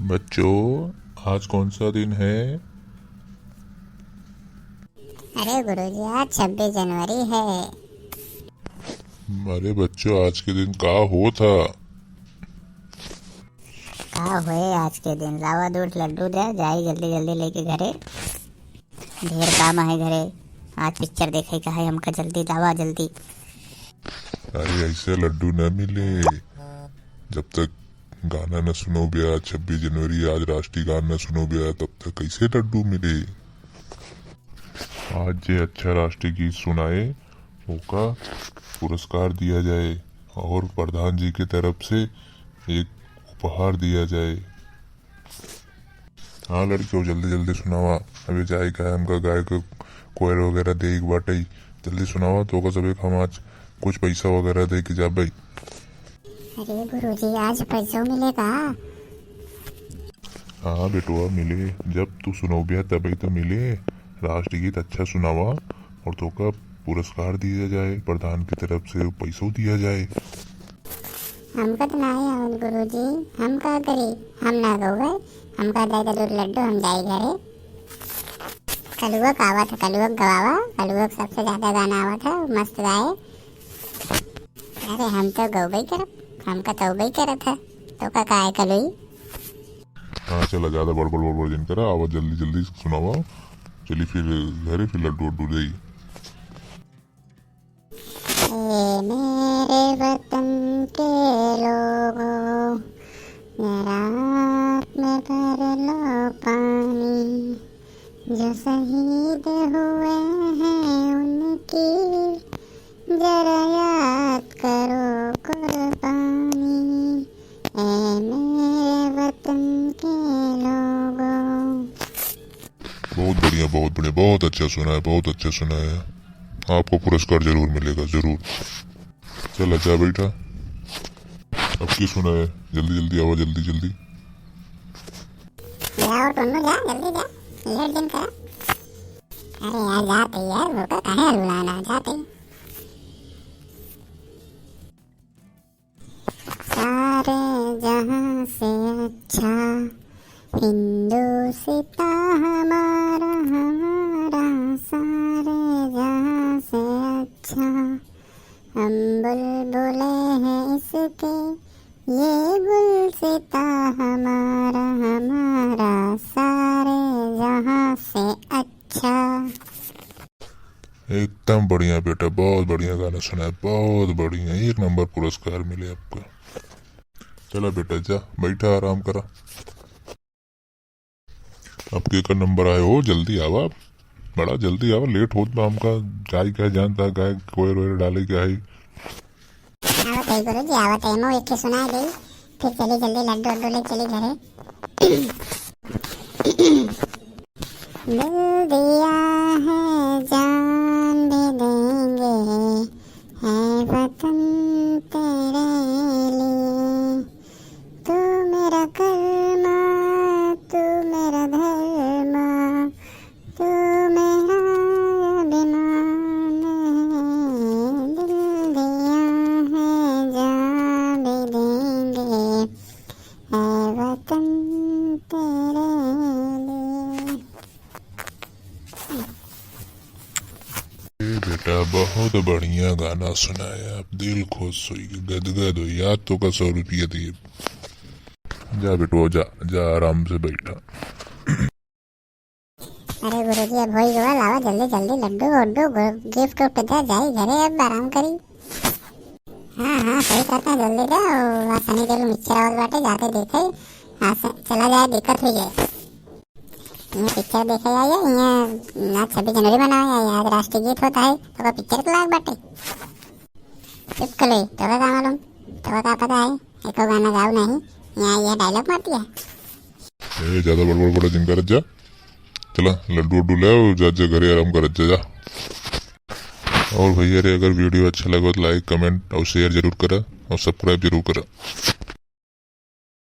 बच्चों, आज कौन सा दिन है? अरे गुरुजी, आज 26 जनवरी है। अरे बच्चों, आज के दिन का हो था? का हुए आज के दिन? लावा दूध लड्डू दे जाई जल्दी जल्दी लेके घरे। ढेर काम है घरे। आज पिक्चर देखे का है हमका, जल्दी लावा जल्दी। अरे ऐसे लड्डू न मिले जब तक गाना न सुनो बिया। 26 जनवरी आज राष्ट्रीय गाना न सुनो बिया तब तक कैसे लड्डू मिले? आज जे अच्छा राष्ट्रीय गीत सुनाए ओका पुरस्कार दिया जाए और प्रधान जी की तरफ से एक उपहार दिया जाए। हाँ लड़कियों, जल्दी जल्दी सुनावा। अभी जाए का है हमका गाय को कोयल वगैरह दे एक बाटे। जल्दी सुनावा तो का सब एक हम आज कुछ पैसा वगैरह दे के जा भाई। अरे गुरुजी, आज पैसों मिलेगा? हाँ बेटुआ मिले, जब तू सुनोबिया तभी तो मिले। राष्ट्रीय गीत अच्छा सुनावा और तो का पुरस्कार दिया जाए, प्रधान की तरफ से पैसों दिया जाए। हमका तो नहीं आवत गुरुजी, हम का करी? हम ना गए, हमका दे दूध लड्डू, हम जाए घरे। कलुआ का आवा था, कलुआ गवावा, कलुआ सबसे ज्यादा गाना आवा था, मस्त गाए। अरे हम तो गौबई करब, हमका तौबई करत है तो का है कलुई। हाँ चला, ज्यादा बड़बड़ बड़बड़ जिन करा, आवाज जल्दी जल्दी सुनावा। चली फिर घरे फिर लड्डू वड्डू दे। मेरे वतन के लोगों, रात में भर लो पानी, जो शहीद हुए हैं उनकी जरा याद करो कुर्बानी। मेरे वतन के लोगों। बहुत बढ़िया, बहुत बढ़िया, बहुत अच्छा सुना है, बहुत अच्छा सुना है। आपको पुरस्कार जरूर मिलेगा, जरूर। चल अच्छा बेटा, अब की सुना है? जल्दी जल्दी आओ, जल्दी जल्दी। जाओ टुन्नू, जा जल्दी जा, लेट दिन कर। अरे यार जाते यार, भूखा काहे रुलाना, जाते। सारे जहां से अच्छा हिंदुस्ता हमारा, हमारा सारे जहां से अच्छा। हम बुलबुले हैं इसके, ये गुलसिता हमारा, हमारा सारे जहां से अच्छा। एकदम बढ़िया बेटा, बहुत बढ़िया गाना सुना है, बहुत बढ़िया, 1 नंबर पुरस्कार मिले आपका। चला बेटा जा, बैठा आराम करा। आपके का नंबर आए हो, जल्दी आवा, बड़ा जल्दी आवा, लेट होत बा हमका। जाई क्या जानता गाय कोयल वोयल डाले क्या है। आवत है गुरुजी, आवत है, मो एक के सुनाई दे, फिर चली जल्दी लड्डू वड्डू ले चली घरे। दिल दिया है जान भी देंगे, है वतन तेरे लिए। तू मेरा कर्मा, तू मेरा धर्मा, तू मेरा अभिमान है। दिल दिया है जान भी देंगे, है वतन तेरे लिए। बेटा बहुत बढ़िया गाना सुनाया, आप दिल खुश हुई, गदगद हुई। याद तो का 100 रुपया दिए। जा बेटो जा, जा आराम से बैठा। अरे गुरुजी, अब हो ही गया, लावा जल्दी जल्दी लड्डू वड्डू गिफ्ट उफ्ट दे, जाई घरे अब आराम करी। हाँ हाँ सही कहता है, जल्दी दे। और सनी देओल मिक्सचर आवल बाटे, जाके देखे। हाँ चला जाए, दिक्कत हुई है। यहाँ पिक्चर देखे जाइए, यहाँ आज 26 जनवरी मनाया है, आज राष्ट्रीय गीत होता है तो का पिक्चर के लायक बाटे। चुप कर ले, तो का मालूम, तो का पता है, एको गाना गाओ नहीं, यहाँ यह डायलॉग मारती है। ज्यादा बड़बड़ बड़ा दिन कर जा। चला लड्डू वड्डू ले आओ, जा जा घरे आराम कर जा। और भैया रे, अगर वीडियो अच्छा लगा तो लाइक कमेंट और शेयर जरूर करा और सब्सक्राइब जरूर करा।